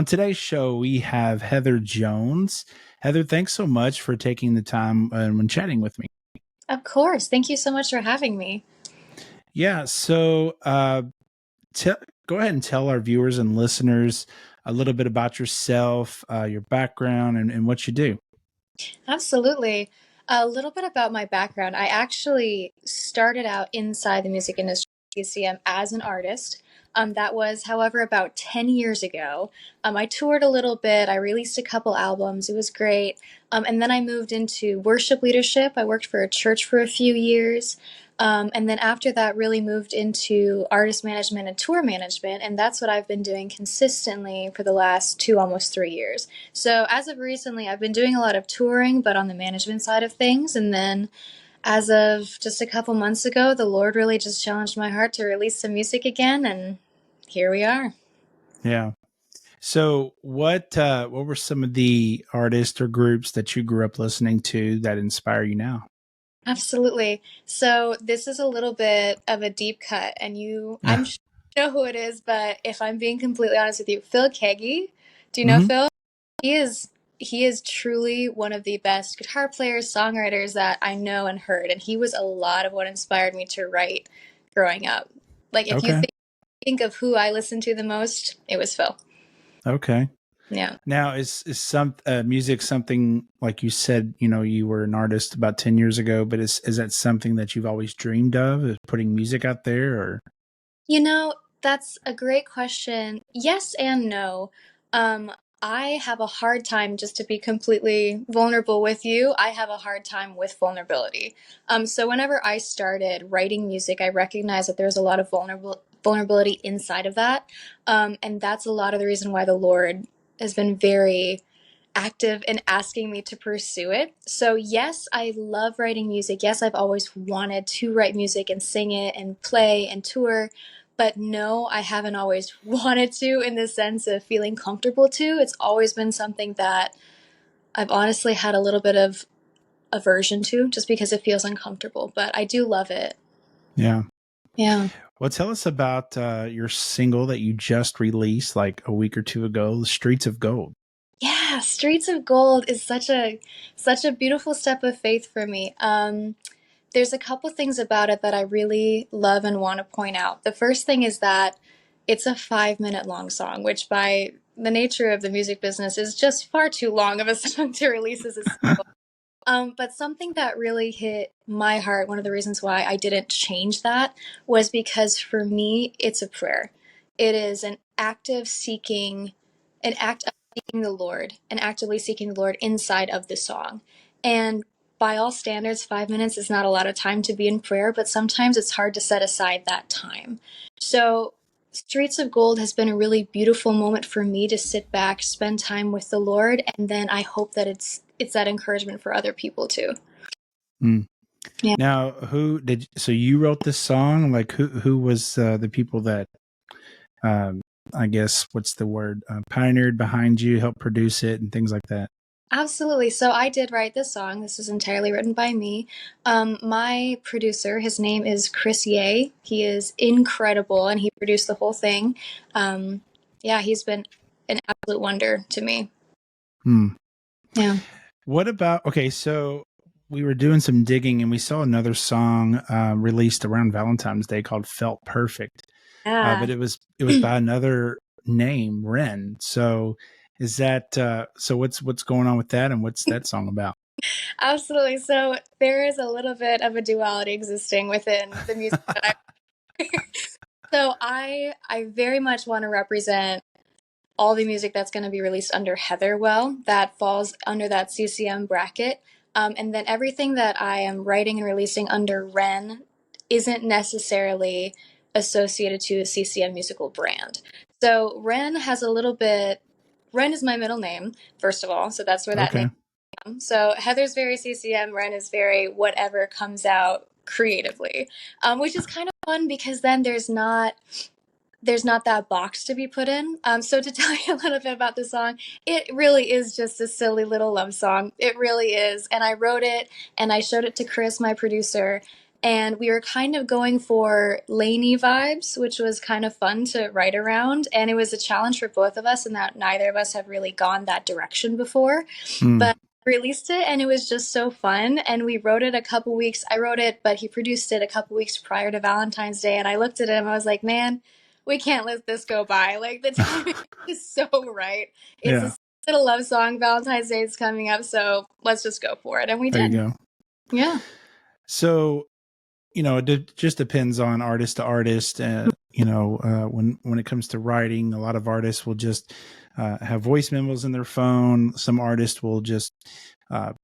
on today's show, we have Heather Jones. Heather, thanks so much for taking the time when chatting with me. Of course. Thank you so much for having me. Yeah, so te- go ahead and tell our viewers and listeners a little bit about yourself, your background, and what you do. Absolutely. A little bit about my background. I actually started out inside the music industry at CCM as an artist. That was, however, about 10 years ago. I toured a little bit. I released a couple albums. It was great. And then I moved into worship leadership. I worked for a church for a few years. And then after that, really moved into artist management and tour management. And that's what I've been doing consistently for the last almost 3 years. So as of recently, I've been doing a lot of touring, but on the management side of things. And then as of just a couple months ago, the Lord really just challenged my heart to release some music again. And here we are. Yeah. So what were some of the artists or groups that you grew up listening to that inspire you now? Absolutely. So this is a little bit of a deep cut, and I'm sure you know who it is, but if I'm being completely honest with you, Phil Keggy. Do you know hmm Phil? He is truly one of the best guitar players, songwriters that I know and heard, and he was a lot of what inspired me to write growing up. Like if you Okay. think of who I listened to the most, it was Phil. Okay. Yeah. Now, is some music something like you said? You know, you were an artist about 10 years ago, but is that something that you've always dreamed of? Is putting music out there, or You know, that's a great question. Yes and no. Um, I have a hard time, just to be completely vulnerable with you, I have a hard time with vulnerability. So whenever I started writing music, I recognized that there's a lot of vulnerability inside of that. And that's a lot of the reason why the Lord has been very active in asking me to pursue it. So, yes, I love writing music. Yes, I've always wanted to write music and sing it and play and tour. But no, I haven't always wanted to in the sense of feeling comfortable to. It's always been something that I've honestly had a little bit of aversion to just because it feels uncomfortable. But I do love it. yeah? Yeah. Well, tell us about your single that you just released like a week or two ago, "The Streets of Gold." Yeah, Streets of Gold is such a beautiful step of faith for me. There's a couple things about it that I really love and want to point out. The first thing is that it's a 5 minute long song, which by the nature of the music business is just far too long of a song to release as a single. But something that really hit my heart, one of the reasons why I didn't change that was because for me, it's a prayer. It is an act of seeking the Lord, and actively seeking the Lord inside of the song. And by all standards, 5 minutes is not a lot of time to be in prayer, but sometimes it's hard to set aside that time. So, Streets of Gold has been a really beautiful moment for me to sit back, spend time with the Lord, and then I hope that it's that encouragement for other people too. Mm. Yeah. Now, so you wrote this song? Like who was the people that um, I guess what's the word, pioneered behind you, helped produce it, and things like that? Absolutely. So I did write this song. This was entirely written by me. My producer, his name is Chris Ye. He is incredible, and he produced the whole thing. Yeah, he's been an absolute wonder to me. Hmm. Yeah. What about okay? So we were doing some digging and we saw another song released around Valentine's Day called "Felt Perfect," Yeah. but it was by another name, Ren. So is that so? What's going on with that, and what's that song about? Absolutely. So there is a little bit of a duality existing within the music that I so I very much want to represent all the music that's going to be released under Heather well, that falls under that CCM bracket. And then everything that I am writing and releasing under Ren isn't necessarily associated to a CCM musical brand. So Ren is my middle name, first of all. So that's where that name Okay. comes. So Heather's very CCM, Ren is very whatever comes out creatively, which is kind of fun because then there's not that box to be put in. So to tell you a little bit about the song, it really is just a silly little love song. It really is. And I wrote it and I showed it to Chris, my producer. And we were kind of going for Laney vibes, which was kind of fun to write around. And it was a challenge for both of us in that neither of us have really gone that direction before. Mm. But released it and it was just so fun. And we wrote it a couple weeks. I wrote it, but he produced it a couple weeks prior to Valentine's Day. And I looked at him, I was like, man, we can't let this go by. Like, the timing is so right. It's Yeah. a little love song. Valentine's Day is coming up, so let's just go for it. And we There did. you go. Yeah. So, it just depends on artist to artist. When it comes to writing, a lot of artists will just have voice memos in their phone. Some artists will just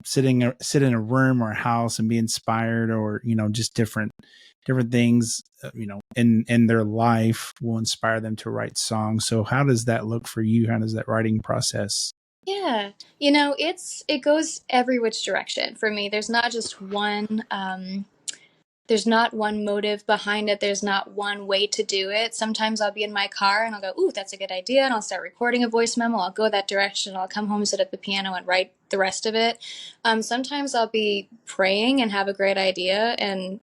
sit in a room or a house and be inspired, or just different things in their life will inspire them to write songs. So how does that look for you? How does that writing process? Yeah. It goes every which direction for me. There's not just one there's not one motive behind it. There's not one way to do it. Sometimes I'll be in my car and I'll go, ooh, that's a good idea. And I'll start recording a voice memo. I'll go that direction. I'll come home, sit at the piano and write the rest of it. Sometimes I'll be praying and have a great idea and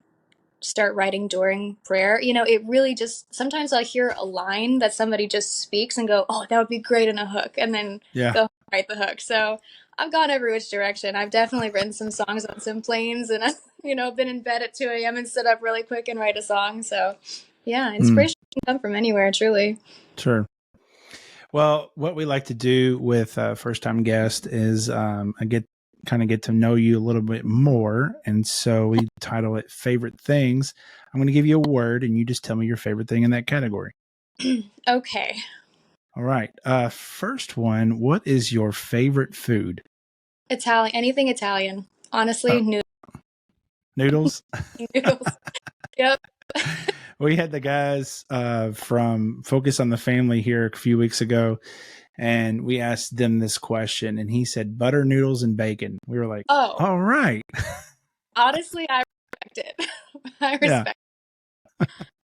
start writing during prayer. It really just, sometimes I'll hear a line that somebody just speaks and go, oh, that would be great in a hook. And then go write the hook. So I've gone every which direction. I've definitely written some songs on some planes and I've, been in bed at 2 a.m. and sit up really quick and write a song. So yeah, inspiration can come from anywhere, truly. Sure. Well, what we like to do with first time guest is get to know you a little bit more. And so we title it Favorite Things. I'm going to give you a word and you just tell me your favorite thing in that category. Okay. All right. First one, what is your favorite food? Italian, anything Italian. Honestly, noodles. Noodles. Yep. We had the guys from Focus on the Family here a few weeks ago, and we asked them this question, and he said butter noodles and bacon. We were like, oh, all right. Honestly, I respect it. I respect it.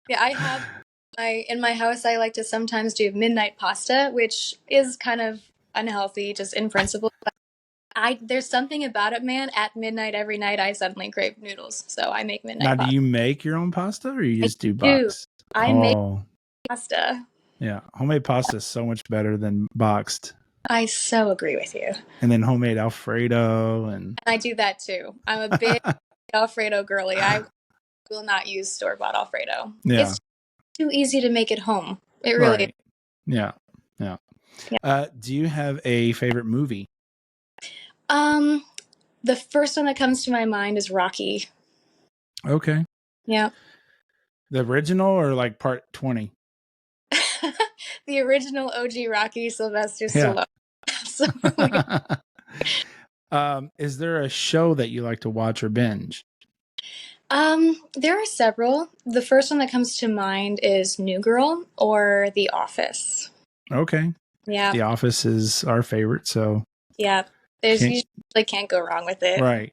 Yeah, I have in my house, I like to sometimes do midnight pasta, which is kind of unhealthy just in principle. But there's something about it, man. At midnight every night, I suddenly crave noodles, so I make midnight Now, pasta. do you make your own pasta, or you just do do. box? I make pasta. Yeah, homemade pasta is so much better than boxed. I so agree with you. And then homemade Alfredo, and I do that too. I'm a big Alfredo girly. I will not use store-bought Alfredo. Yeah. It's too easy to make at home. It really is. Yeah. Do you have a favorite movie? The first one that comes to my mind is Rocky. Okay. Yeah. The original or like part 20? The original OG Rocky, Sylvester Stallone. Absolutely. Is there a show that you like to watch or binge? There are several. The first one that comes to mind is New Girl or The Office. Okay. Yeah. The Office is our favorite, so yeah, you can't go wrong with it. Right.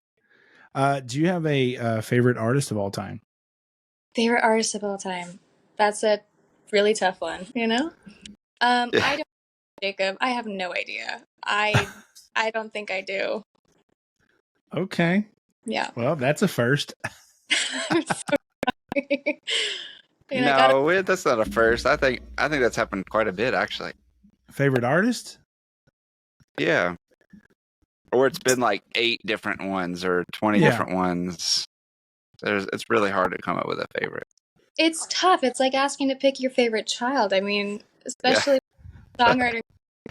Do you have a favorite artist of all time? Favorite artist of all time? That's a really tough one, I don't, Jacob. I have no idea. I don't think I do. Okay. Yeah. Well, that's a first. I'm sorry. No, that's not a first. I think that's happened quite a bit, actually. Favorite artist? Yeah. Or it's been like 8 different ones or 20 different ones. It's really hard to come up with a favorite. It's tough. It's like asking to pick your favorite child. I mean, especially songwriting.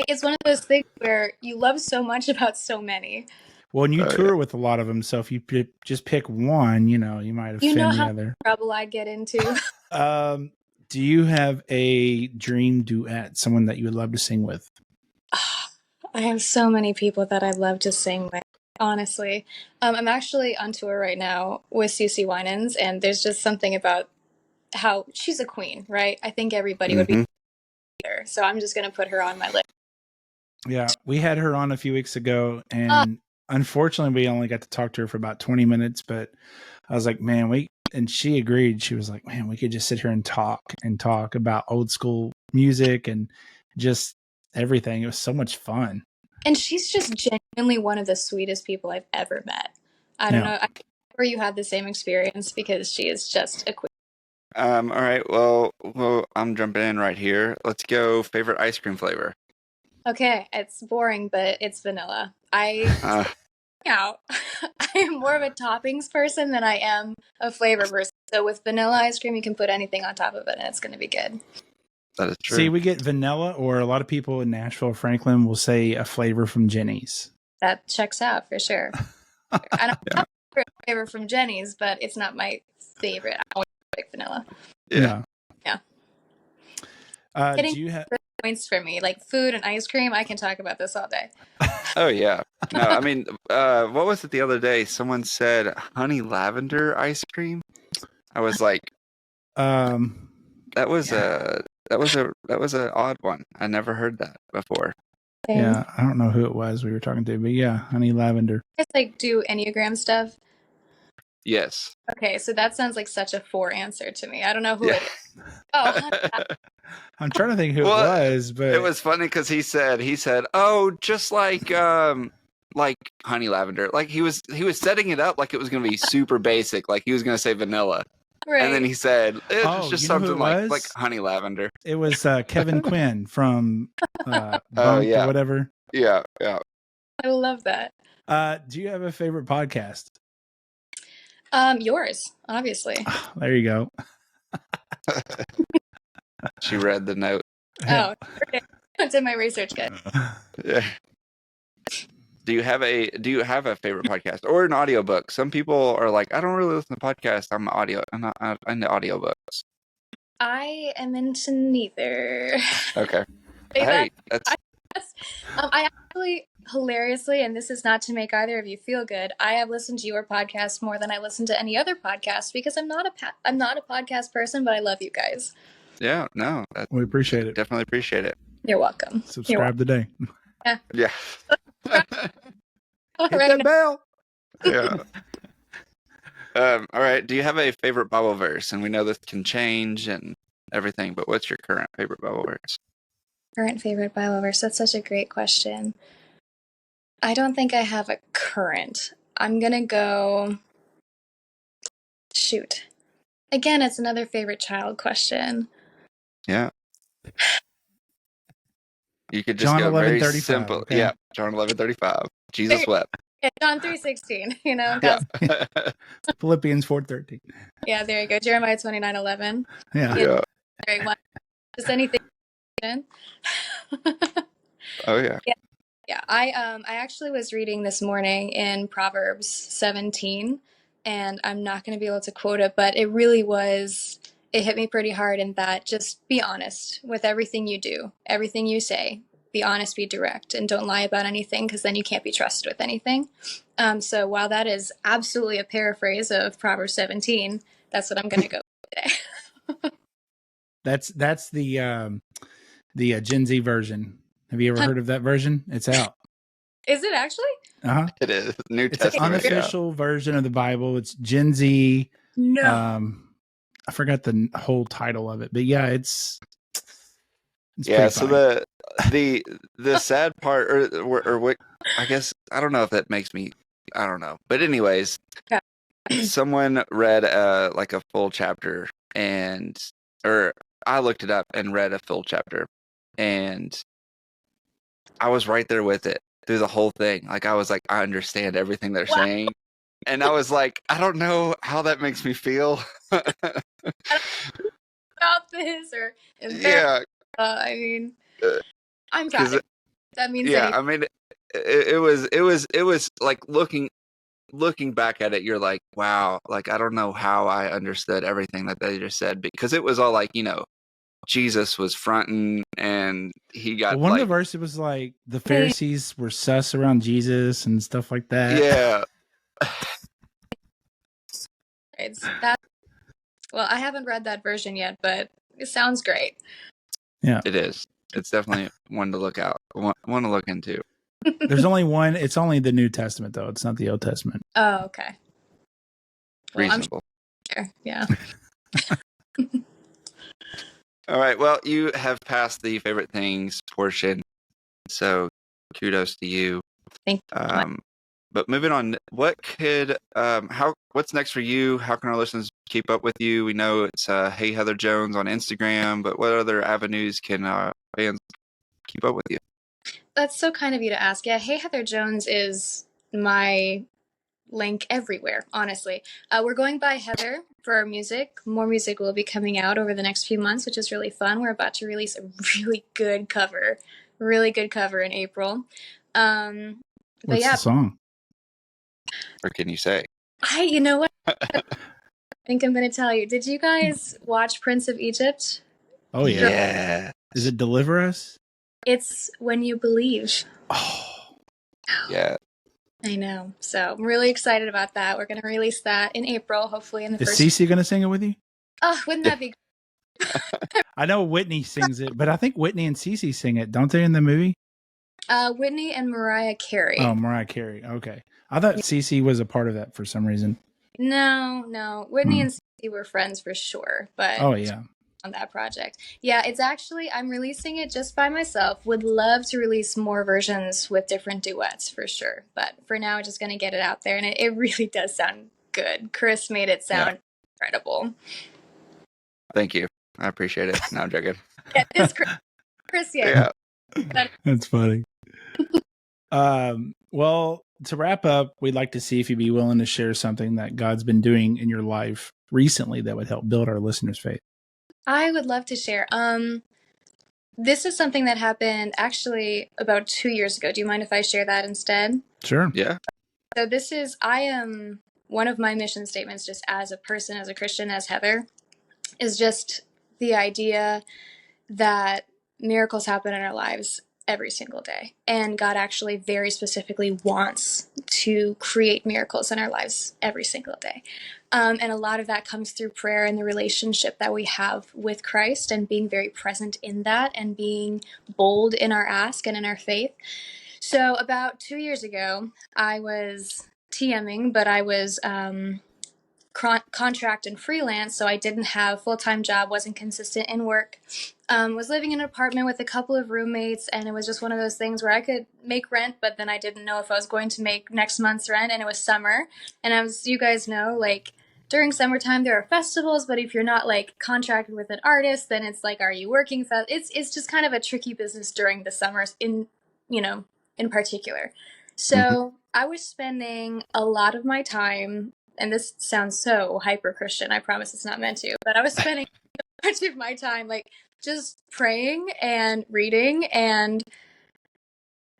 It's one of those things where you love so much about so many. Well, and you tour with a lot of them, so if you just pick one, you might offend the other. Trouble I'd get into. Do you have a dream duet, someone that you would love to sing with? I have so many people that I'd love to sing with, honestly. I'm actually on tour right now with CeCe Winans, and there's just something about how she's a queen, right? I think everybody would be there, so I'm just going to put her on my list. Yeah, we had her on a few weeks ago, and unfortunately, we only got to talk to her for about 20 minutes, but I was like, man, and she agreed. She was like, man, we could just sit here and talk about old school music and just everything. It was so much fun. And she's just genuinely one of the sweetest people I've ever met. I don't know. sure you had the same experience because she is just a queen. All right. Well, I'm jumping in right here. Let's go. Favorite ice cream flavor. Okay, it's boring, but it's vanilla. I am more of a toppings person than I am a flavor person. So with vanilla ice cream, you can put anything on top of it, and it's going to be good. That is true. See, we get vanilla, or a lot of people in Nashville, Franklin, will say a flavor from Jenny's. That checks out for sure. I don't have a flavor from Jenny's, but it's not my favorite. I always like vanilla. Yeah. Hitting Do you have points for me, like food and ice cream? I can talk about this all day. Oh yeah. No, I mean, what was it the other day? Someone said honey lavender ice cream. I was like, that was an odd one. I never heard that before. Yeah, I don't know who it was we were talking to, but yeah, honey lavender. You guys like do Enneagram stuff? Yes. Okay, so that sounds like such a 4 answer to me. I don't know who it is. Oh, I'm trying to think who it was, but it was funny because he said, oh, just like honey lavender. Like he was setting it up like it was going to be super basic. Like he was going to say vanilla. right. And then he said, it's just something like honey lavender. It was Kevin Quinn from Bunk yeah. or whatever. Yeah. I love that. Do you have a favorite podcast? Yours, obviously. There you go. She read the note. Oh, okay. I did my research good. Yeah. Do you have a favorite podcast or an audiobook? Some people are like, I don't really listen to podcasts. I'm not into audiobooks. I am into neither. Okay. Hey, I actually, hilariously, and this is not to make either of you feel good, I have listened to your podcast more than I listen to any other podcast because I'm not a podcast person, but I love you guys. Yeah, no, we appreciate it. Definitely appreciate it. You're welcome. Subscribe today. Yeah. Hit that bell. Yeah. All right. Do you have a favorite Bible verse? And we know this can change and everything, but what's your current favorite Bible verse? Current favorite Bible verse? That's such a great question. I don't think I have a current. I'm going to go... Shoot. Again, it's another favorite child question. Yeah. You could just go very simple. Okay. Yeah, John 11:35. Jesus wept. Yeah, John 3:16. You know. Yeah. Philippians 4:13. Yeah, there you go. Jeremiah 29:11. Yeah. Very much. Just anything. Oh yeah. Yeah. I actually was reading this morning in Proverbs 17, and I'm not going to be able to quote it, but it really was. It hit me pretty hard in that just be honest with everything you do, everything you say. Be honest, be direct, and don't lie about anything because then you can't be trusted with anything. So while that is absolutely a paraphrase of Proverbs 17, that's what I'm going to go with today. That's the Gen Z version. Have you ever heard of that version? It's out. Is it actually? Uh-huh. It is. New It's Testament. an unofficial version of the Bible. It's Gen Z. No. I forgot the whole title of it, but yeah, it's yeah. So the sad part, or what? I guess I don't know if that makes me. I don't know, but anyways, someone read like a full chapter, or I looked it up and read a full chapter, and I was right there with it through the whole thing. Like I was like, I understand everything they're saying. And I was like, I don't know how that makes me feel. About this or yeah. I mean, I'm proud. That means anything. I mean, it was like looking back at it, you're like, wow, like I don't know how I understood everything that they just said because it was all like, Jesus was fronting and he got one of the verses was like the Pharisees were sus around Jesus and stuff like that. Yeah. It's that. Well, I haven't read that version yet, but it sounds great. Yeah, it is. It's definitely one to look out. One to look into. There's only one. It's only the New Testament though. It's not the Old Testament. Oh, okay. Well, reasonable. Sure. Yeah. All right. Well, you have passed the favorite things portion, so kudos to you. Thank you. but moving on, what's next for you? How can our listeners keep up with you? We know it's Hey Heather Jones on Instagram, but what other avenues can fans keep up with you? That's so kind of you to ask. Yeah, Hey Heather Jones is my link everywhere, honestly. We're going by Heather for our music. More music will be coming out over the next few months, which is really fun. We're about to release a really good cover in April. What's the song? Or can you say? You know what? I think I'm going to tell you. Did you guys watch Prince of Egypt? Oh, yeah. Yeah. Is it Deliver Us? It's When You Believe. Oh, yeah. I know. So I'm really excited about that. We're going to release that in April, hopefully in the first. Is Cece going to sing it with you? Oh, wouldn't that be great? I know Whitney sings it, but I think Whitney and Cece sing it, don't they, in the movie? Whitney and Mariah Carey. Oh, Mariah Carey. Okay. I thought Cece was a part of that for some reason. No. Whitney and Cece were friends for sure, but oh yeah, on that project. Yeah, it's actually, I'm releasing it just by myself. Would love to release more versions with different duets for sure, but for now, just going to get it out there, and it really does sound good. Chris made it sound incredible. Thank you. I appreciate it. No, I'm joking. Yeah, it's Chris. Yeah. That's funny. Well, to wrap up, we'd like to see if you'd be willing to share something that God's been doing in your life recently that would help build our listeners' faith. I would love to share. This is something that happened actually about 2 years ago. Do you mind if I share that instead? Sure. Yeah. So I am one of my mission statements just as a person, as a Christian, as Heather, is just the idea that miracles happen in our lives every single day. And God actually very specifically wants to create miracles in our lives every single day. And a lot of that comes through prayer and the relationship that we have with Christ and being very present in that and being bold in our ask and in our faith. So about 2 years ago, I was TMing, but I was contract and freelance, so I didn't have a full-time job, wasn't consistent in work, was living in an apartment with a couple of roommates, and it was just one of those things where I could make rent, but then I didn't know if I was going to make next month's rent, and it was summer, and as you guys know, like, during summertime there are festivals, but if you're not like contracted with an artist, then it's like, are you working? It's just kind of a tricky business during the summers in particular. So I was spending a lot of my time, and this sounds so hyper Christian, I promise it's not meant to, but I was spending much of my time like just praying and reading, and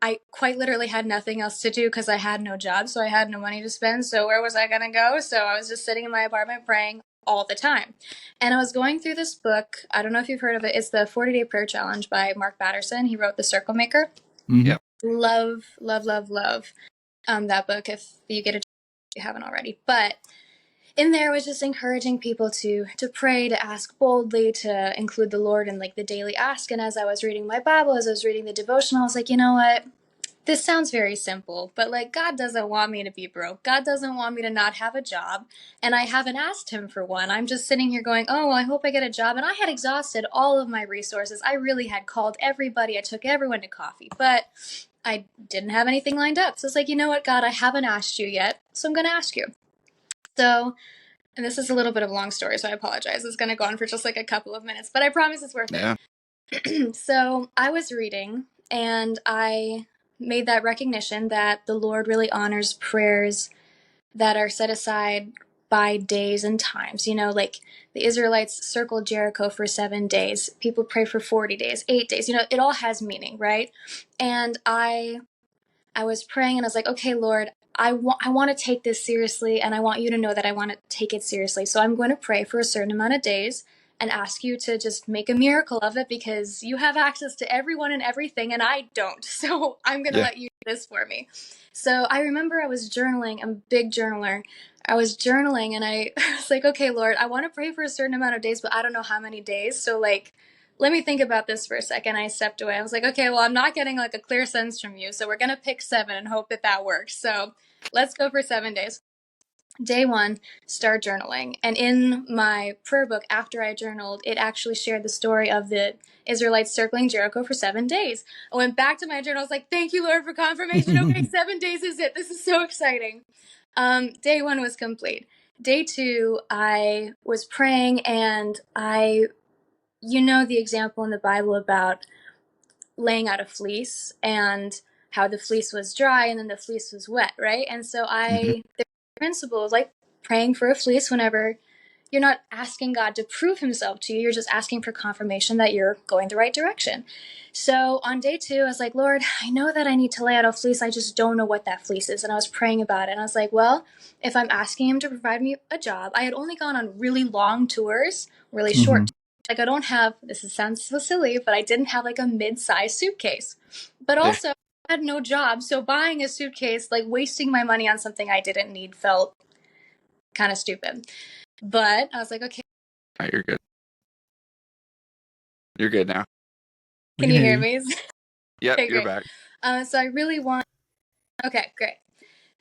I quite literally had nothing else to do because I had no job, so I had no money to spend, so where was I gonna go? So I was just sitting in my apartment praying all the time. And I was going through this book, I don't know if you've heard of it, it's the 40-Day Prayer Challenge by Mark Batterson. He wrote The Circle Maker. Yep. Love that book if you get a chance, if you haven't already. But in there was just encouraging people to pray, to ask boldly, to include the Lord in like the daily ask. And as I was reading my Bible, as I was reading the devotional, I was like, you know what? This sounds very simple, but like God doesn't want me to be broke. God doesn't want me to not have a job. And I haven't asked him for one. I'm just sitting here going, oh, well, I hope I get a job. And I had exhausted all of my resources. I really had called everybody. I took everyone to coffee, but I didn't have anything lined up. So it's like, you know what, God, I haven't asked you yet, so I'm going to ask you. So, and this is a little bit of a long story, so I apologize. It's going to go on for just like a couple of minutes, but I promise it's worth it. So I was reading, and I made that recognition that the Lord really honors prayers that are set aside by days and times. You know, like the Israelites circled Jericho for 7 days. People pray for 40 days, 8 days. You know, it all has meaning, right? And I was praying, and I was like, okay, Lord, I want to take this seriously, and I want you to know that I want to take it seriously. So I'm going to pray for a certain amount of days and ask you to just make a miracle of it, because you have access to everyone and everything, and I don't. So I'm going to let you do this for me. So I remember I was journaling. I'm a big journaler. I was journaling, and I was like, okay, Lord, I want to pray for a certain amount of days, but I don't know how many days. So like, let me think about this for a second. I stepped away. I was like, okay, well, I'm not getting like a clear sense from you, so we're going to pick 7 and hope that that works. So let's go for 7 days. Day 1, start journaling. And in my prayer book, after I journaled, it actually shared the story of the Israelites circling Jericho for 7 days. I went back to my journal. I was like, thank you, Lord, for confirmation. Okay, 7 days is it. This is so exciting. Day 1 was complete. Day 2, I was praying, and you know the example in the Bible about laying out a fleece and how the fleece was dry and then the fleece was wet, right? And so the principle of like praying for a fleece whenever you're not asking God to prove himself to you, you're just asking for confirmation that you're going the right direction. So on day 2, I was like, Lord, I know that I need to lay out a fleece. I just don't know what that fleece is. And I was praying about it. And I was like, well, if I'm asking him to provide me a job, I had only gone on really long tours, really short. Like I don't have, sounds so silly, but I didn't have like a mid-sized suitcase. But also I had no job. So buying a suitcase, like wasting my money on something I didn't need, felt kind of stupid. But I was like, okay. Oh, you're good. You're good now. Can you hear me? Yep, okay, you're great. back. So I really want, okay, great.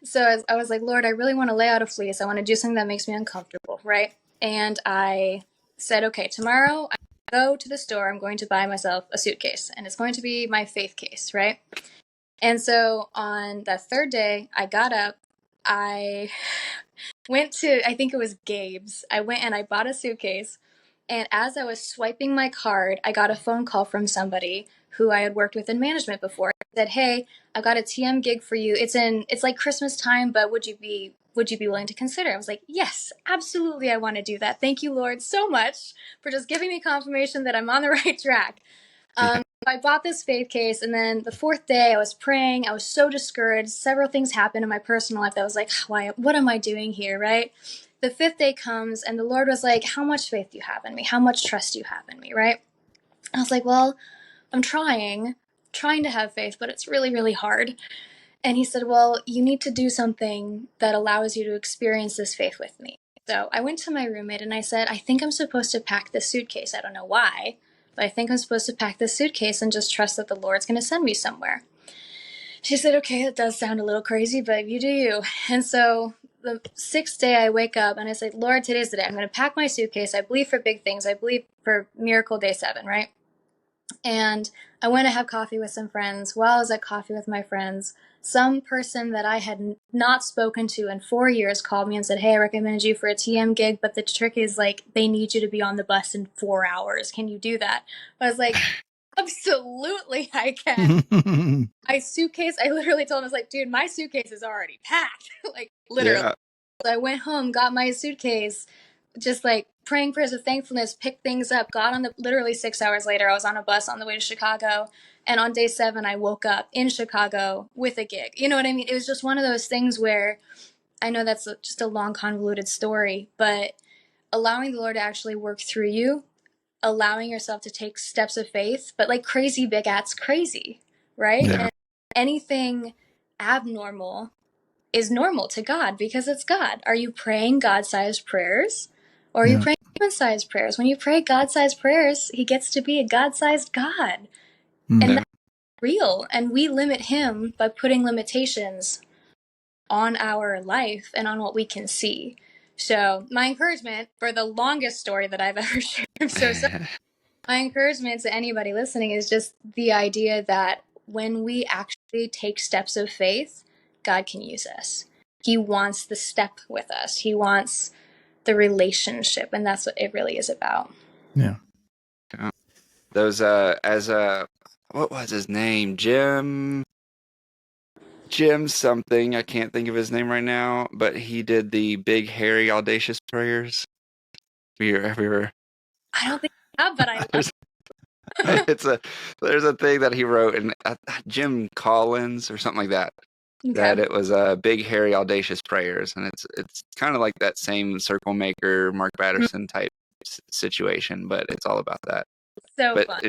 So I was like, Lord, I really want to lay out a fleece. I want to do something that makes me uncomfortable, right? And I said, okay, tomorrow I go to the store. I'm going to buy myself a suitcase, and it's going to be my faith case, right? And so on that third day, I got up. I went to, I think it was Gabe's. I went and I bought a suitcase. And as I was swiping my card, I got a phone call from somebody who I had worked with in management before. He said, hey, I've got a TM gig for you. It's like Christmas time, but would you be willing to consider? I was like, yes, absolutely. I want to do that. Thank you, Lord, so much for just giving me confirmation that I'm on the right track. I bought this faith case, and then the 4th day I was praying. I was so discouraged. Several things happened in my personal life that I was like, what am I doing here, right? The 5th day comes, and the Lord was like, how much faith do you have in me? How much trust do you have in me, right? And I was like, well, I'm trying to have faith, but it's really, really hard. And he said, well, you need to do something that allows you to experience this faith with me. So I went to my roommate and I said, I think I'm supposed to pack this suitcase. I don't know why, but I think I'm supposed to pack this suitcase and just trust that the Lord's going to send me somewhere. She said, okay, that does sound a little crazy, but you do you. And so the 6th day I wake up and I say, Lord, today's the day. I'm going to pack my suitcase. I believe for big things. I believe for miracle day 7, right? And I went to have coffee with some friends. While I was at coffee with my friends, some person that I had not spoken to in 4 years called me and said, hey, I recommended you for a TM gig, but the trick is like they need you to be on the bus in 4 hours. Can you do that? I was like, absolutely I can. My suitcase, I literally told him, I was like, dude, my suitcase is already packed. like literally. Yeah. So I went home, got my suitcase, just like praying prayers of thankfulness, picked things up, got on literally 6 hours later, I was on a bus on the way to Chicago. And on day 7, I woke up in Chicago with a gig. You know what I mean? It was just one of those things where I know that's just a long, convoluted story, but allowing the Lord to actually work through you, allowing yourself to take steps of faith, but like crazy big at's crazy, right? Yeah. And anything abnormal is normal to God because it's God. Are you praying God-sized prayers or are you praying human-sized prayers? When you pray God-sized prayers, he gets to be a God-sized God. And that's real. And we limit him by putting limitations on our life and on what we can see. So my encouragement for the longest story that I've ever shared, I'm so sorry. My encouragement to anybody listening is just the idea that when we actually take steps of faith, God can use us. He wants the step with us. He wants the relationship, and that's what it really is about. Yeah. Those what was his name? Jim something. I can't think of his name right now, but he did the big, hairy, audacious prayers. Have you ever? I don't think I have, but I love there's a thing that he wrote in Jim Collins or something like that. Okay. That it was a big, hairy, audacious prayers, and it's kind of like that same circle maker, Mark Batterson type situation, but it's all about that. So but fun.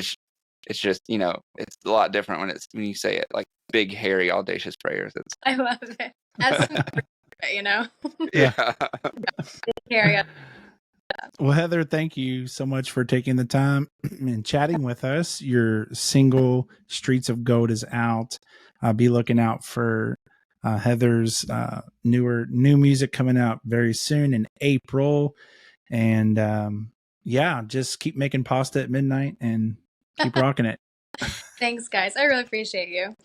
It's just, it's a lot different when you say it like big, hairy, audacious prayers. I love it. That's Yeah. Hairy. Well, Heather, thank you so much for taking the time and chatting with us. Your single Streets of Gold is out. Be looking out for Heather's new music coming out very soon in April. And yeah, just keep making pasta at midnight and keep rocking it. Thanks, guys. I really appreciate you.